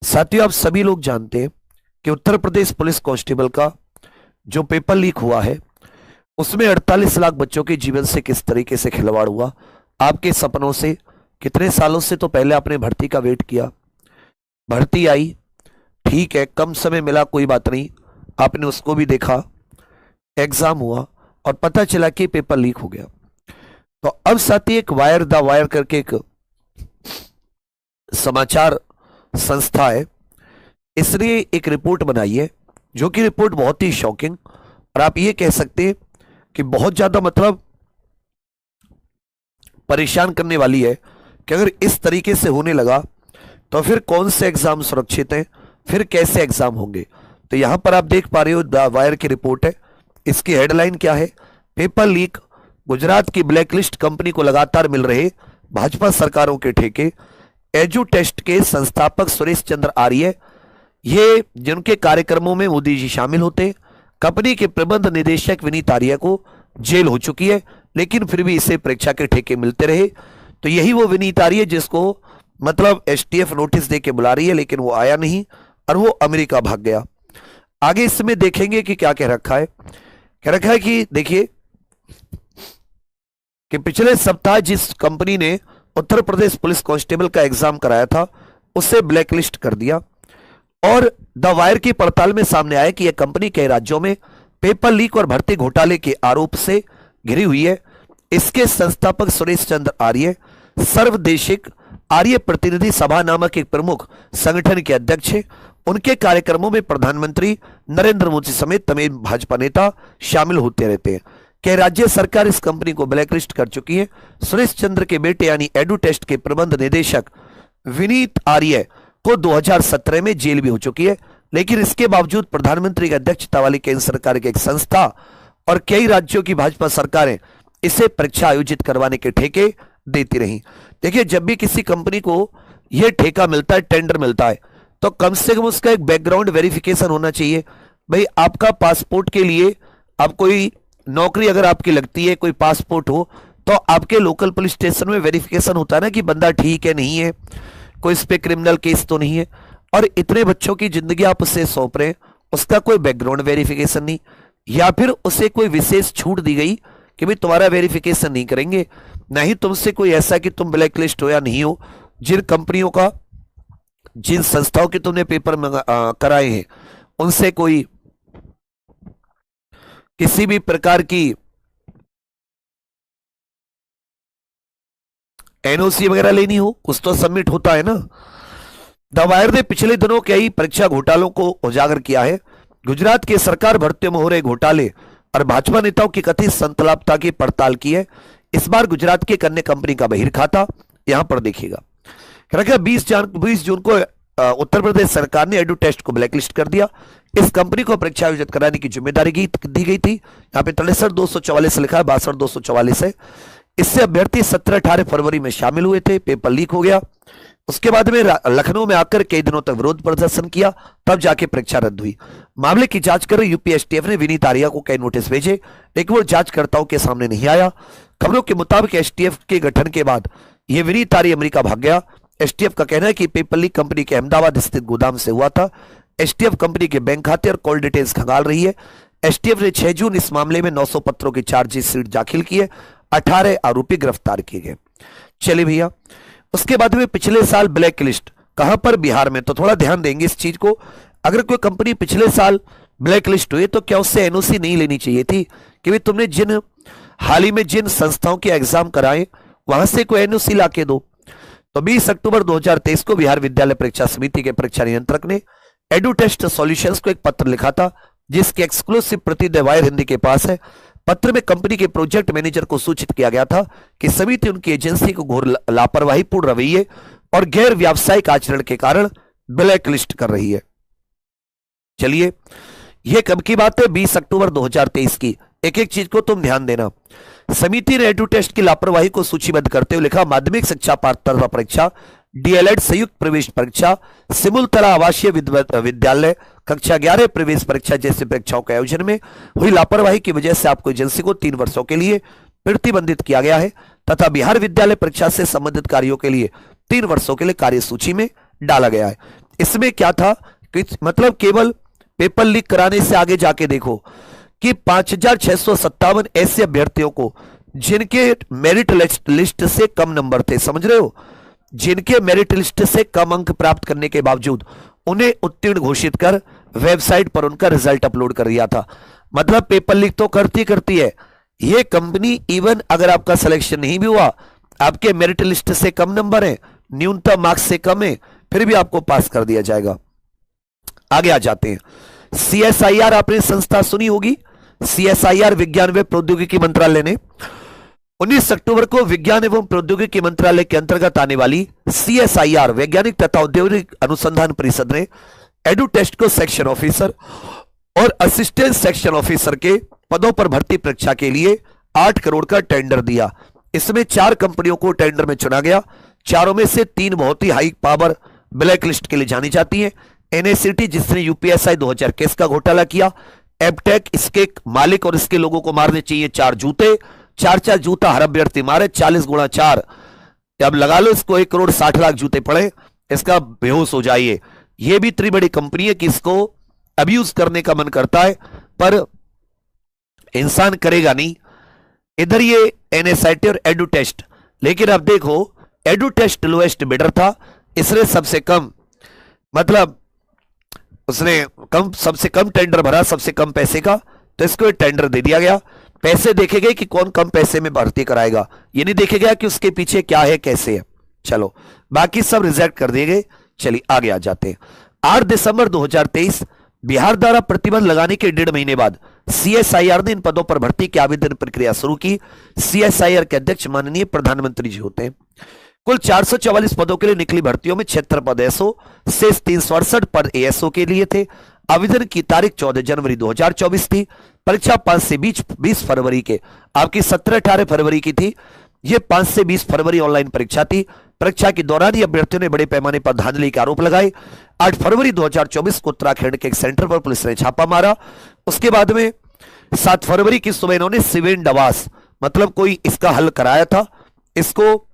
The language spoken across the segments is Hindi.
साथियों, आप सभी लोग जानते हैं कि उत्तर प्रदेश पुलिस कांस्टेबल का जो पेपर लीक हुआ है उसमें 48 लाख बच्चों के जीवन से किस तरीके से खिलवाड़ हुआ। आपके सपनों से कितने सालों से तो पहले आपने भर्ती का वेट किया, भर्ती आई, ठीक है, कम समय मिला, कोई बात नहीं, आपने उसको भी देखा, एग्जाम हुआ और पता चला कि पेपर लीक हो गया। तो अब साथी एक वायर द वायर करके एक समाचार संस्था है, इसने एक रिपोर्ट बनाई है जो कि रिपोर्ट बहुत ही शॉकिंग और आप ये कह सकते हैं कि बहुत ज्यादा मतलब परेशान करने वाली है कि अगर इस तरीके से होने लगा तो फिर कौन से एग्जाम सुरक्षित हैं, फिर कैसे एग्जाम होंगे। तो यहां पर आप देख पा रहे हो द वायर की रिपोर्ट है। इसकी हेडलाइन क्या है? पेपर लीक, गुजरात की ब्लैकलिस्ट कंपनी को लगातार मिल रहे भाजपा सरकारों के ठेके। एजू टेस्ट के संस्थापक सुरेश चंद्र आर्य, ये जिनके कार्यक्रमों में मोदी जी शामिल होते हैं, कंपनी के प्रबंध निदेशक विनीत आर्य को जेल हो चुकी है, लेकिन फिर भी इसे परीक्षा के ठेके मिलते रहे। तो यही वो विनीत आर्य जिसको मतलब एसटीएफ नोटिस देके बुला रही है, लेकिन वो आया नहीं और वो अमेरिका भाग गया। आगे इसमें देखेंगे कि क्या कह रखा है। कह रखा है कि देखिए कि पिछले सप्ताह जिस कंपनी ने उत्तर प्रदेश पुलिस कांस्टेबल का एग्जाम कराया था उसे ब्लैकलिस्ट कर दिया और द वायर की पड़ताल में सामने आया कि यह कंपनी कई राज्यों में पेपर लीक और भर्ती घोटाले के आरोप से घिरी हुई है। इसके संस्थापक सुरेश चंद्र आर्य सर्वदेशिक आर्य प्रतिनिधि सभा नामक एक प्रमुख संगठन के अध्यक्ष हैं। उनके कार्यक्रमों में प्रधानमंत्री नरेंद्र मोदी समेत तमाम भाजपा नेता शामिल होते रहते हैं। कई राज्य सरकार इस कंपनी को ब्लैकलिस्ट कर चुकी है। सुरेश चंद्र के बेटे यानी एडू टेस्ट के प्रबंध निदेशक विनीत आर्य को 2017 में जेल भी हो चुकी है, लेकिन इसके बावजूद प्रधानमंत्री की अध्यक्षता वाली केंद्र सरकार की एक संस्था और कई राज्यों की भाजपा सरकारें इसे परीक्षा आयोजित करवाने के ठेके देती रही। देखिए, जब भी किसी कंपनी को यह ठेका मिलता है, टेंडर मिलता है, तो कम से कम उसका एक बैकग्राउंड वेरिफिकेशन होना चाहिए। भाई, आपका पासपोर्ट के लिए आप कोई नौकरी अगर आपकी लगती है, कोई पासपोर्ट हो, तो आपके लोकल पुलिस स्टेशन में वेरिफिकेशन होता है ना कि बंदा ठीक है, नहीं है, कोई इस पे क्रिमिनल केस तो नहीं है। और इतने बच्चों की जिंदगी आप उससे सौंप रहे हैं, उसका कोई बैकग्राउंड वेरिफिकेशन नहीं, या फिर उसे कोई विशेष छूट दी गई कि भाई तुम्हारा वेरिफिकेशन नहीं करेंगे, ना ही तुमसे कोई ऐसा कि तुम ब्लैकलिस्ट हो या नहीं हो। जिन कंपनियों का, जिन संस्थाओं के तुमने पेपर कराए हैं, उनसे कोई किसी भी प्रकार की एनओसी वगैरह लेनी हो, कुछ तो सबमिट होता है ना। द वायर ने पिछले दिनों कई परीक्षा घोटालों को उजागर किया है। गुजरात की सरकार भर्तियों में हो रहे घोटाले और भाजपा नेताओं की कथित संतलापता की पड़ताल की है। इस बार गुजरात की एक अन्य कंपनी का बहिर्खाता यहां पर देखिएगा। 20 जून को उत्तर प्रदेश सरकार ने एडू टेस्ट को ब्लैकलिस्ट कर दिया। इस कंपनी को परीक्षा आयोजित कराने की जिम्मेदारी दी गई थी। यहाँ पे 63,244 लिखा है, 62,244 है। इससे अभ्यर्थी 17-18 फरवरी में शामिल हुए थे, पेपर लीक हो गया। उसके बाद में लखनऊ में आकर कई दिनों तक विरोध प्रदर्शन किया, तब जाके परीक्षा रद्द हुई। मामले की जांच कर रही यूपी एसटीएफ ने विनीत आर्य को कई नोटिस भेजे, लेकिन वो जांचकर्ताओं के सामने नहीं आया। खबरों के मुताबिक एसटीएफ के गठन के बाद यह विनीत आर्य अमेरिका भाग गया। एसटीएफ का कहना है कि पेपर लीक कंपनी के अहमदाबाद स्थित गोदाम से हुआ था। एसटीएफ कंपनी के बैंक खाते और कॉल डिटेल्स खंगाल रही है। एसटीएफ ने 6 जून इस मामले में 900 पत्रों की चार्जशीट दाखिल की है। 18 आरोपी गिरफ्तार किए गए। चलिए भैया, उसके बाद में पिछले साल ब्लैक लिस्ट कहां पर? बिहार में। तो थोड़ा ध्यान देंगे इस चीज को। अगर कोई कंपनी पिछले साल ब्लैक लिस्ट हुई तो क्या उससे एनओसी नहीं लेनी चाहिए थी कि भाई तुमने हाल ही में जिन संस्थाओं के एग्जाम कराए वहां से कोई एनओसी ला के दो। तो 20 अक्टूबर 2023 को बिहार विद्यालय परीक्षा समिति के परीक्षा नियंत्रक ने एडू टेस्ट सॉल्यूशंस को एक पत्र लिखा था, जिसकी एक्सक्लूसिव प्रति द वायर हिंदी के पास है। पत्र में कंपनी के प्रोजेक्ट मैनेजर को सूचित किया गया था कि समिति उनकी एजेंसी को घोर लापरवाहीपूर्ण रवैये और गैर व्यावसायिक आचरण के कारण ब्लैकलिस्ट कर रही है। चलिए, यह कब की बात है? 20 अक्टूबर 2023 की। एक एक चीज को तुम ध्यान देना। समिति ने एडू टेस्ट की लापरवाही को सूचीबद्ध करते हुए लिखा, माध्यमिक शिक्षा पात्रता परीक्षा, डीएलएड संयुक्त प्रवेश परीक्षा, सिमुलतला आवासीय विद्यालय, कक्षा 11 प्रवेश परीक्षा जैसी परीक्षाओं के आयोजन में हुई लापरवाही की वजह से आपको एजेंसी को 3 वर्षों के लिए प्रतिबंधित किया गया है तथा बिहार विद्यालय परीक्षा से संबंधित कार्यों के लिए 3 वर्षों के लिए कार्यसूची में डाला गया है। इसमें क्या था कि मतलब केवल पेपर लीक कराने से आगे जाके देखो कि 5,657 ऐसे अभ्यर्थियों को जिनके मेरिट लिस्ट से कम नंबर थे, समझ रहे हो, जिनके मेरिट लिस्ट से कम अंक प्राप्त करने के बावजूद उन्हें उत्तीर्ण घोषित कर वेबसाइट पर उनका रिजल्ट अपलोड कर दिया था। मतलब पेपर लीक तो करती है ये कंपनी। इवन अगर आपका सिलेक्शन नहीं भी हुआ, आपके मेरिट लिस्ट से कम नंबर है, न्यूनतम मार्क्स से कम है, फिर भी आपको पास कर दिया जाएगा। आगे आ जाते हैं। CSIR आपने संस्था सुनी होगी। CSIR विज्ञान व प्रौद्योगिकी मंत्रालय ने 19 अक्टूबर को विज्ञान एवं प्रौद्योगिकी मंत्रालय के अंतर्गत आने वाली CSIR वैज्ञानिक तथा औद्योगिक अनुसंधान परिषद ने एडू टेस्ट को सेक्शन ऑफिसर और असिस्टेंट सेक्शन ऑफिसर के पदों पर भर्ती परीक्षा के लिए 8 करोड़ का टेंडर दिया। इसमें 4 कंपनियों को टेंडर में चुना गया। चारों में से 3 बहुत ही हाई पावर ब्लैक लिस्ट के लिए जानी जाती है। NACT जिसने UPSI 2021 का घोटाला किया, एबटेक इसके मालिक और इसके लोगों को मारने चाहिए 4 जूते, 4 जूता हर अभ्यर्थी मारे, 40 गुणा 4, अब लगा लो इसको 1 करोड़ 60 लाख जूते पड़े, इसका बेहोश हो जाइए। ये भी इतनी बड़ी कंपनी है कि इसको अब्यूज करने का मन करता है पर इंसान करेगा नहीं। इधर ये NSIT और एडू टेस्ट, लेकिन अब देखो एडू टेस्ट लोएस्ट बिडर था, इसने सबसे कम मतलब उसने सबसे कम टेंडर भरा, सबसे कम पैसे का, तो इसको टेंडर दे दिया गया। पैसे देखे गए कि कौन कम पैसे में भर्ती कराएगा, ये नहीं देखे गया कि उसके पीछे क्या है कैसे है। चलो बाकी सब रिजेक्ट कर दिए गए। चलिए आगे आ जाते हैं। 8 दिसंबर 2023 बिहार द्वारा प्रतिबंध लगाने के 1.5 महीने बाद CSIR ने इन पदों पर भर्ती की आवेदन प्रक्रिया शुरू की। CSIR के अध्यक्ष माननीय प्रधानमंत्री जी होते हैं। कुल 444 पदों के लिए निकली भर्तियों में 76 पद SO से 368 पद ASO के लिए थे। आवेदन की तारीख 14 जनवरी 2024 थी। परीक्षा 5 से 20 फरवरी के, आपकी 17-18 फरवरी की थी। यह 5 से 20 फरवरी ऑनलाइन परीक्षा थी। परीक्षा के दौरान ही अभ्यर्थियों ने बड़े पैमाने पर धांधली के आरोप लगाए। 8 फरवरी 2024 को उत्तराखंड के एक सेंटर पर पुलिस ने छापा मारा। उसके बाद में 7 फरवरी की सुबह इन्होंने सिवेन डवास मतलब कोई इसका हल कराया था इसको।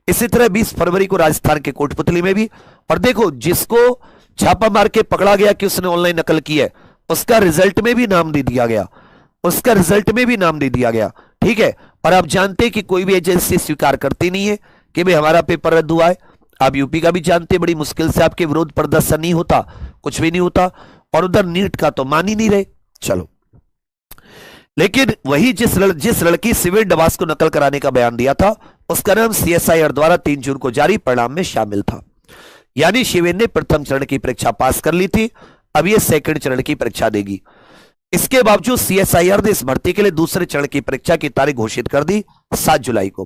इसी तरह 20 फरवरी को राजस्थान के कोटपुतली में भी। और देखो जिसको छापा मार के पकड़ा गया कि उसने ऑनलाइन नकल की है, उसका रिजल्ट में भी नाम दे दिया गया, उसका रिजल्ट में भी नाम दे दिया गया। ठीक है। और आप जानते हैं कि कोई भी एजेंसी स्वीकार करती नहीं है कि भाई हमारा पेपर रद्द हुआ है। आप यूपी का भी जानते हैं, बड़ी मुश्किल से आपके विरोध प्रदर्शन नहीं होता, कुछ भी नहीं होता। और उधर नीट का तो मान ही नहीं रहे। चलो, लेकिन वही जिस लड़की सिवेन डवास को नकल कराने का बयान दिया था, उसका नाम CSIR द्वारा 3 जून को जारी परिणाम में शामिल था। यानी शिवेन ने प्रथम चरण की परीक्षा पास कर ली थी, अब ये सेकंड चरण की परीक्षा देगी। इसके बावजूद CSIR ने इस भर्ती के लिए दूसरे चरण की परीक्षा की तारीख घोषित कर दी 7 जुलाई को।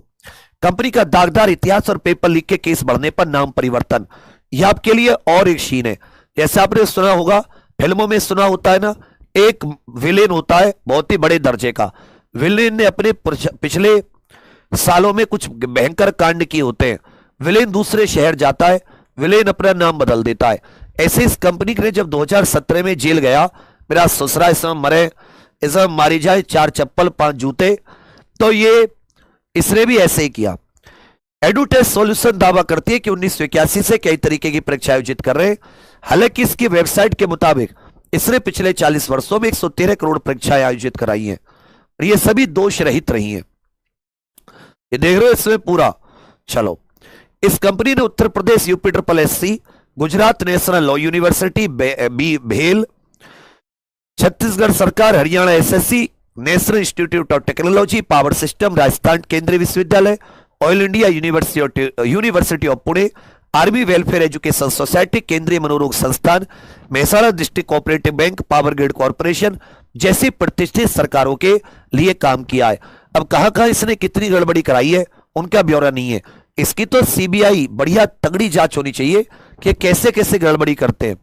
कंपनी का दागदार इतिहास और पेपर लीक के केस बढ़ने पर नाम परिवर्तन, यह आपके लिए और एक शीन है। जैसे आपने सुना होगा, फिल्मों में सुना होता है ना, एक विलेन होता है बहुत ही बड़े दर्जे का। विलेन ने अपने पिछले सालों में कुछ भयंकर कांड किए होते हैं। विलेन दूसरे शहर जाता है, विलेन अपना नाम बदल देता है। ऐसे इस कंपनी ने जब 2017 में जेल गया, मेरा ससुरा इसमें मरे, इसमें मारी जाए 4 चप्पल 5 जूते, तो ये इसने भी ऐसे ही किया। एडुटेस्ट सॉल्यूशन दावा करती है कि 1981 से कई तरीके की परीक्षा आयोजित कर रहे हैं। हालांकि इसकी वेबसाइट के मुताबिक इसने पिछले 40 वर्षों में 113 करोड़ परीक्षाएं आयोजित कराई हैं और ये सभी दोष रहित रही हैं। ये देख रहे हो इसमें पूरा। चलो, इस कंपनी ने Uttar Pradesh UPSSC, Gujarat national law university भेल, छत्तीसगढ़ सरकार, Haryana SSC, national institute of technology power system, Rajasthan केंद्रीय विश्वविद्यालय, oil India university of Pune, army welfare education society, केंद्रीय मनोरोग संस्थान, Mehsana district cooperative bank, power grid corporation जैसी प्रतिष्ठित सरकारों के लिए काम किया है। अब कहां-कहां इसने कितनी गड़बड़ी कराई है उनका ब्यौरा नहीं है। इसकी तो CBI बढ़िया तगड़ी जांच होनी चाहिए कि कैसे कैसे गड़बड़ी करते हैं,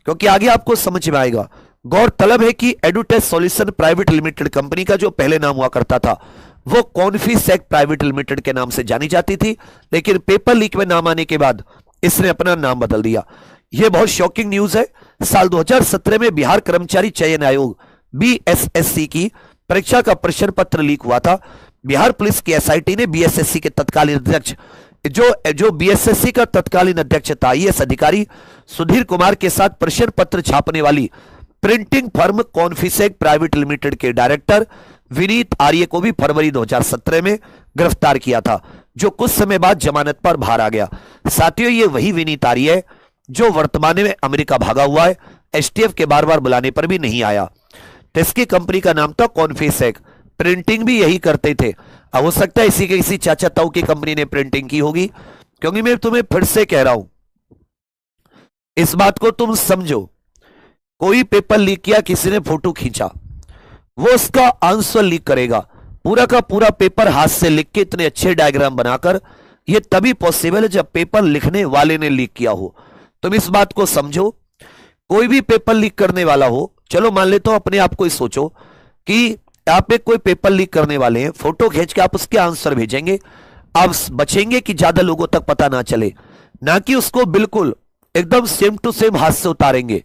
क्योंकि आगे आपको समझ में आएगा। गौरतलब है कि Edutest solution private limited company का जो पहले नाम हुआ करता था वो कॉन्फीसेक प्राइवेट लिमिटेड के नाम से जानी जाती थी, लेकिन पेपर लीक में नाम आने के बाद इसने अपना नाम बदल दिया। यह बहुत शॉकिंग न्यूज है। साल 2017 में बिहार कर्मचारी चयन आयोग BSSC की परीक्षा का प्रश्न पत्र लीक हुआ था। बिहार पुलिस की SIT ने BSSC के तत्कालीन अध्यक्ष जो बीएसएससी का तत्कालीन अध्यक्ष था, आईएएस अधिकारी सुधीर कुमार के साथ प्रश्न पत्र छापने वाली प्रिंटिंग फर्म कॉन्फिसेक प्राइवेट लिमिटेड के डायरेक्टर विनीत आर्य को भी फरवरी 2017 में गिरफ्तार किया था, जो कुछ समय बाद जमानत पर बाहर आ गया। साथियों, ये वही विनीत आर्य है जो वर्तमान में अमेरिका भागा हुआ है, एसटीएफ के बार बार बुलाने पर भी नहीं आया। तो इसकी कंपनी का नाम था कॉन्फिसेक, प्रिंटिंग भी यही करते थे। अब हो सकता है इसी के किसी चाचा ताऊ की कंपनी ने प्रिंटिंग की होगी, क्योंकि मैं तुम्हें फिर से कह रहा हूं, इस बात को तुम समझो। कोई पेपर लीक किया, किसी ने फोटो खींचा, वो उसका आंसर लीक करेगा। पूरा का पूरा पेपर हाथ से लिख के इतने अच्छे डायग्राम बनाकर, ये तभी पॉसिबल है जब पेपर लिखने वाले ने लीक किया हो। तुम इस बात को समझो। कोई भी पेपर लीक करने वाला हो, चलो मान लेते हो, अपने आप को ही सोचो कि आप एक कोई पेपर लीक करने वाले हैं, फोटो खींच के आप उसके आंसर भेजेंगे। आप बचेंगे कि ज्यादा लोगों तक पता ना चले, ना कि उसको बिल्कुल एकदम सेम टू सेम हाथ से उतारेंगे।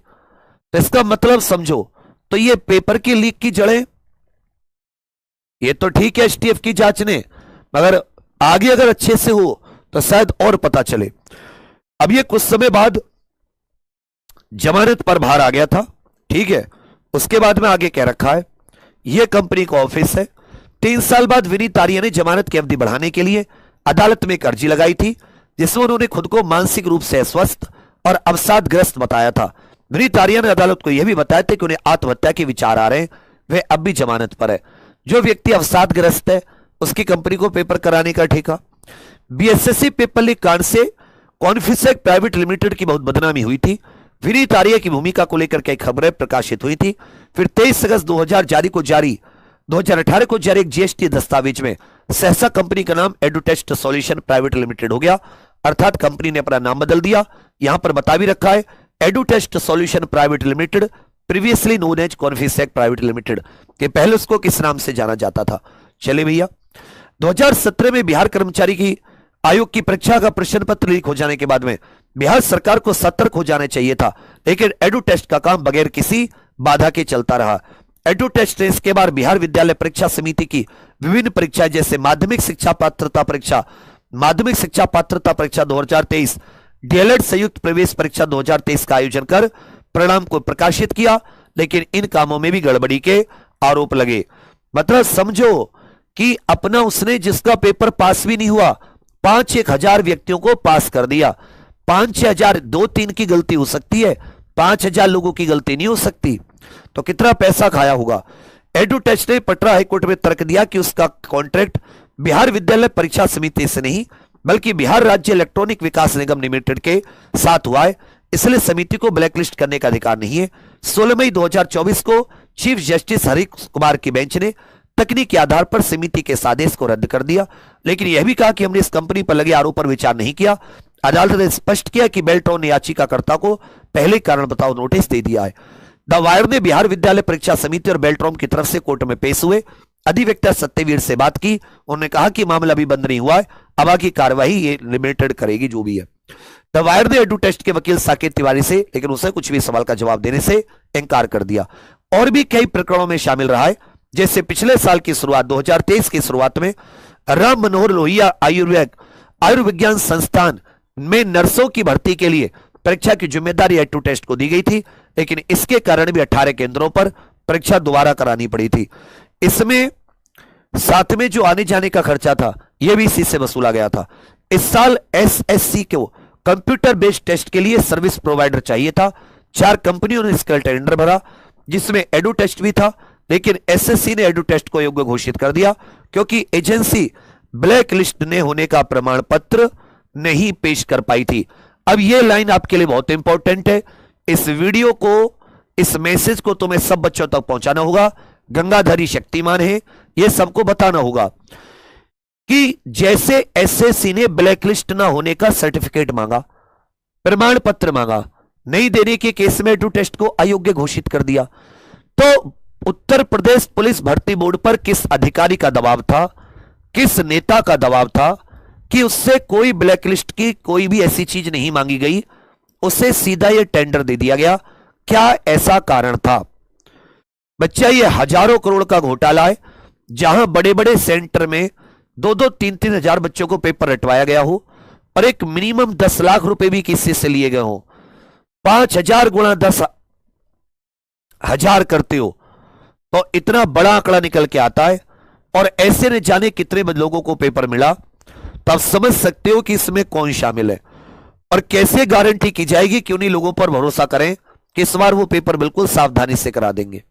तो इसका मतलब समझो। तो ये पेपर की लीक की जड़ें, ये तो ठीक है एसटीएफ की जांच ने, मगर आगे अगर अच्छे से हो तो शायद और पता चले। अब ये कुछ समय बाद जमानत पर बाहर आ गया था, ठीक है। उसके बाद में आगे कह रखा है, यह कंपनी का ऑफिस है। 3 साल बाद विनीत आर्य ने जमानत की अवधि बढ़ाने के लिए अदालत में एक अर्जी लगाई थी, जिसमें उन्होंने खुद को मानसिक रूप से अस्वस्थ और अवसादग्रस्त बताया था। विनीत आर्य ने अदालत को यह भी बताया था कि उन्हें आत्महत्या के विचार आ रहे हैं, वे अब भी जमानत पर है। जो व्यक्ति अवसादग्रस्त है, उसकी कंपनी को पेपर कराने का ठेका। बीएसएससी पेपर लीक कांड से कॉन्फिसेक प्राइवेट लिमिटेड की बहुत बदनामी हुई थी। विनीत आर्य की भूमिका को लेकर कई खबरें प्रकाशित हुई थी। फिर 23 अगस्त 2018 को जारी एक जीएसटी दस्तावेज में सहसा कंपनी का नाम एडुटेस्ट सॉल्यूशन प्राइवेट लिमिटेड हो गया, अर्थात कंपनी ने अपना नाम बदल दिया। यहां पर बता भी रखा है, Edutest solution private limited, previously known as Confisec private limited, के पहले उसको किस नाम से जाना जाता था। चले भैया, 2017 में बिहार कर्मचारी की आयोग की परीक्षा का प्रश्न पत्र लीक हो जाने के बाद में बिहार सरकार को सतर्क हो जाना चाहिए था, लेकिन एडु टेस्ट का काम बगैर किसी बाधा के चलता रहा। एडु टेस्ट ने इसके बाद बिहार विद्यालय परीक्षा समिति की विभिन्न परीक्षाएं जैसे माध्यमिक शिक्षा पात्रता परीक्षा 2023, डीएलएड संयुक्त प्रवेश परीक्षा 2023 का आयोजन कर परिणाम को प्रकाशित किया, लेकिन इन कामों में भी गड़बड़ी के आरोप लगे। मतलब समझो कि अपना उसने जिसका पेपर पास भी नहीं हुआ, 5-1 हजार व्यक्तियों को पास कर दिया। 5-6 हजार, 2-3 की गलती हो सकती है, 5,000 लोगों की गलती नहीं हो सकती। तो कितना पैसा खाया होगा। एडु टेस्ट ने पटना हाईकोर्ट में तर्क दिया कि उसका कॉन्ट्रैक्ट बिहार विद्यालय परीक्षा समिति से नहीं, बल्कि बिहार राज्य इलेक्ट्रॉनिक विकास निगम लिमिटेड के साथ हुआ है, इसलिए समिति को ब्लैकलिस्ट करने का अधिकार नहीं है। 16 मई 2024 को चीफ जस्टिस हरि कुमार की बेंच ने तकनीकी आधार पर समिति के इस आदेश को रद्द कर दिया, लेकिन यह भी कहा कि हमने इस कंपनी पर लगे आरोप पर विचार नहीं किया। अदालत ने स्पष्ट किया कि बेल्ट्रॉन ने याचिकाकर्ता को पहले कारण बताओ नोटिस दे दिया है। द वायर ने बिहार विद्यालय परीक्षा समिति और बेल्ट्रॉन की तरफ से कोर्ट में पेश हुए अधिवक्ता सत्यवीर से बात की। उन्होंने कहा कि मामला अभी बंद नहीं हुआ है, अब आगे कार्रवाई ये लिमिटेड करेगी जो भी है। द वायर ने एडु टेस्ट के वकील साकेत तिवारी से, लेकिन उसे कुछ भी सवाल का जवाब देने से इंकार कर दिया। और भी कई प्रकरणों में शामिल रहा है, जैसे पिछले साल की शुरुआत 2023 की शुरुआत में राम मनोहर लोहिया आयुर्विज्ञान संस्थान में नर्सों की भर्ती के लिए परीक्षा की जिम्मेदारी एडु टेस्ट को दी गई थी, लेकिन इसके कारण भी 18 केंद्रों पर परीक्षा दोबारा करानी पड़ी थी। इसमें साथ में जो आने जाने का खर्चा था, यह भी इसी से वसूला गया था। इस साल एसएससी को कंप्यूटर बेस्ड टेस्ट के लिए सर्विस प्रोवाइडर चाहिए था। 4 कंपनियों ने इसका टेंडर भरा, जिसमें एडु टेस्ट भी था, लेकिन एसएससी ने एडु टेस्ट को योग्य घोषित कर दिया, क्योंकि एजेंसी ब्लैक लिस्ट ने होने का प्रमाण पत्र नहीं पेश कर पाई थी। अब यह लाइन आपके लिए बहुत इंपॉर्टेंट है। इस वीडियो को, इस मैसेज को तुम्हें सब बच्चों तक पहुंचाना होगा। गंगाधरी शक्तिमान है, यह सबको बताना होगा कि जैसे एसएससी ने ब्लैकलिस्ट ना होने का सर्टिफिकेट मांगा, प्रमाण पत्र मांगा, नहीं देने के केस में एडु टेस्ट को अयोग्य घोषित कर दिया, तो उत्तर प्रदेश पुलिस भर्ती बोर्ड पर किस अधिकारी का दबाव था, किस नेता का दबाव था कि उससे कोई ब्लैकलिस्ट की कोई भी ऐसी चीज नहीं मांगी गई, उसे सीधा यह टेंडर दे दिया गया। क्या ऐसा कारण था? बच्चा, ये हजारों करोड़ का घोटाला है, जहां बड़े बड़े सेंटर में 2-2, 3-3 हजार बच्चों को पेपर रटवाया गया हो, और एक मिनिमम 10 लाख रुपए भी किसी से लिए गए हो, 5,000 गुणा 10,000 करते हो तो इतना बड़ा आंकड़ा निकल के आता है। और ऐसे न जाने कितने लोगों को पेपर मिला, तो आप समझ सकते हो कि इसमें कौन शामिल है। और कैसे गारंटी की जाएगी कि उन्हीं लोगों पर भरोसा करें कि इस बार वो पेपर बिल्कुल सावधानी से करा देंगे।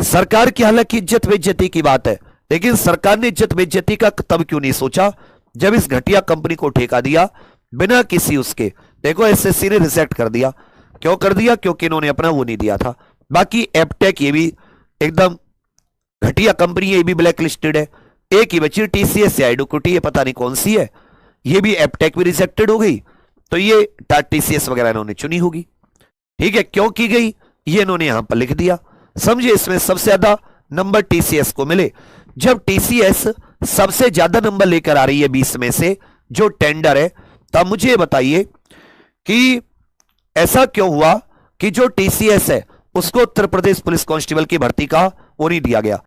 सरकार की हालांकि इज्जत बेइज्जती की बात है, लेकिन सरकार ने इज्जत बेइज्जती का तब क्यों नहीं सोचा जब इस घटिया कंपनी को ठेका दिया बिना किसी उसके। देखो एसएससी ने रिजेक्ट कर दिया, क्यों कर दिया? क्योंकि इन्होंने अपना वो नहीं दिया था। बाकी एपटेक ये भी एकदम घटिया कंपनी है, ये भी ब्लैक लिस्टेड है। एक ही बची टीसीएस या इडुकिटी, ये पता नहीं कौन सी है, ये भी एपटेक भी रिजेक्टेड हो गई। तो ये टीसीएस वगैरह इन्होंने चुनी होगी। ठीक है, क्यों की गई ये इन्होंने यहां पर लिख दिया। समझे, इसमें सबसे ज्यादा नंबर टीसीएस को मिले। जब टीसीएस सबसे ज्यादा नंबर लेकर आ रही है 20 में से जो टेंडर है, तब मुझे बताइए कि ऐसा क्यों हुआ कि जो टीसीएस है उसको उत्तर प्रदेश पुलिस कांस्टेबल की भर्ती का वो नहीं दिया गया।